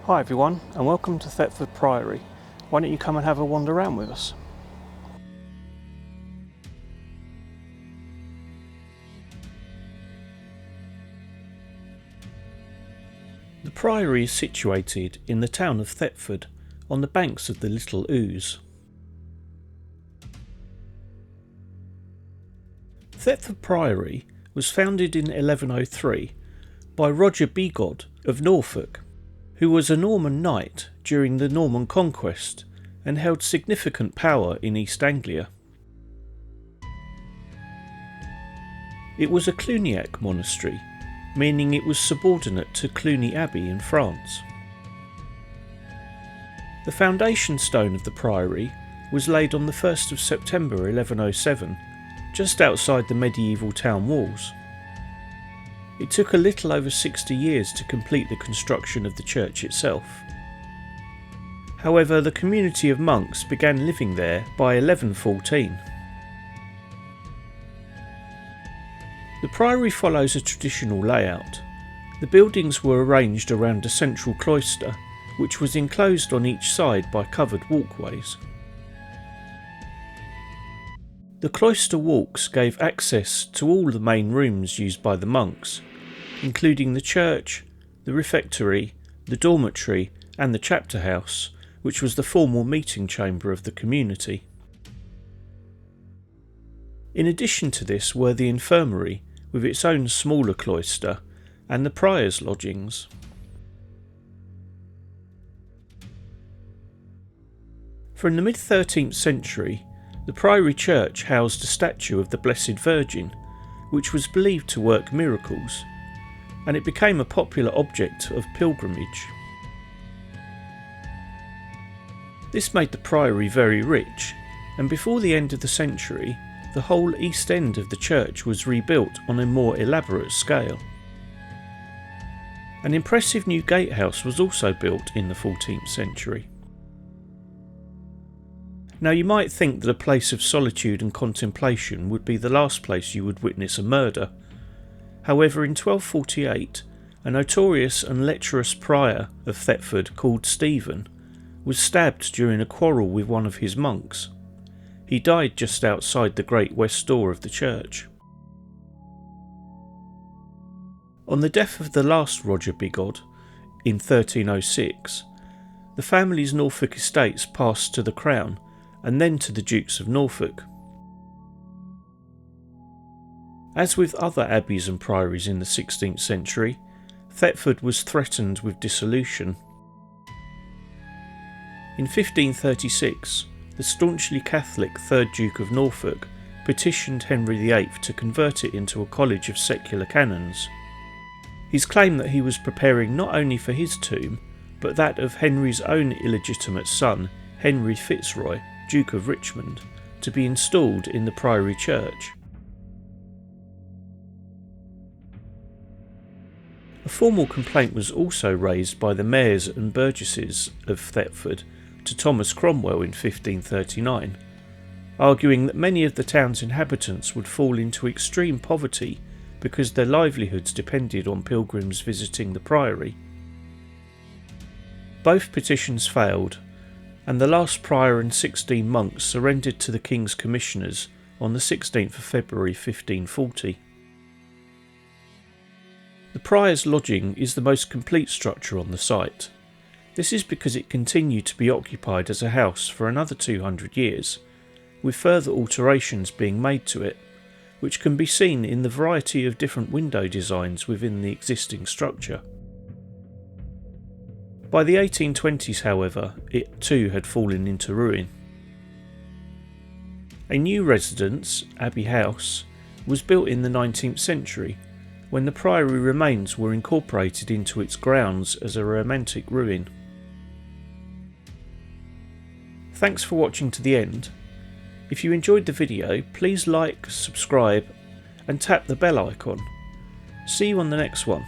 Hi everyone, and welcome to Thetford Priory. Why don't you come and have a wander around with us? The Priory is situated in the town of Thetford, on the banks of the Little Ouse. Thetford Priory was founded in 1103 by Roger Bigod of Norfolk, who was a Norman knight during the Norman conquest and held significant power in East Anglia. It was a Cluniac monastery, meaning it was subordinate to Cluny Abbey in France. The foundation stone of the priory was laid on the 1st of September 1107, just outside the medieval town walls. It took a little over 60 years to complete the construction of the church itself. However, the community of monks began living there by 1114. The priory follows a traditional layout. The buildings were arranged around a central cloister, which was enclosed on each side by covered walkways. The cloister walks gave access to all the main rooms used by the monks, including the church, the refectory, the dormitory and the chapter house, which was the formal meeting chamber of the community. In addition to this were the infirmary, with its own smaller cloister, and the prior's lodgings. From the mid-13th century, the priory church housed a statue of the Blessed Virgin, which was believed to work miracles, and it became a popular object of pilgrimage. This made the priory very rich, and before the end of the century, the whole east end of the church was rebuilt on a more elaborate scale. An impressive new gatehouse was also built in the 14th century. Now you might think that a place of solitude and contemplation would be the last place you would witness a murder. However, in 1248, a notorious and lecherous prior of Thetford called Stephen was stabbed during a quarrel with one of his monks. He died just outside the great west door of the church. On the death of the last Roger Bigod, in 1306, the family's Norfolk estates passed to the Crown and then to the Dukes of Norfolk. As with other abbeys and priories in the 16th century, Thetford was threatened with dissolution. In 1536, the staunchly Catholic 3rd Duke of Norfolk petitioned Henry VIII to convert it into a college of secular canons. His claim that he was preparing not only for his tomb, but that of Henry's own illegitimate son, Henry Fitzroy, Duke of Richmond, to be installed in the priory church. A formal complaint was also raised by the mayors and burgesses of Thetford to Thomas Cromwell in 1539, arguing that many of the town's inhabitants would fall into extreme poverty because their livelihoods depended on pilgrims visiting the priory. Both petitions failed, and the last prior and 16 monks surrendered to the King's Commissioners on the 16th of February 1540. The prior's lodging is the most complete structure on the site. This is because it continued to be occupied as a house for another 200 years, with further alterations being made to it, which can be seen in the variety of different window designs within the existing structure. By the 1820s, however, it too had fallen into ruin. A new residence, Abbey House, was built in the 19th century, when the priory remains were incorporated into its grounds as a romantic ruin. Thanks for watching to the end. If you enjoyed the video, please like, subscribe and tap the bell icon. See you on the next one.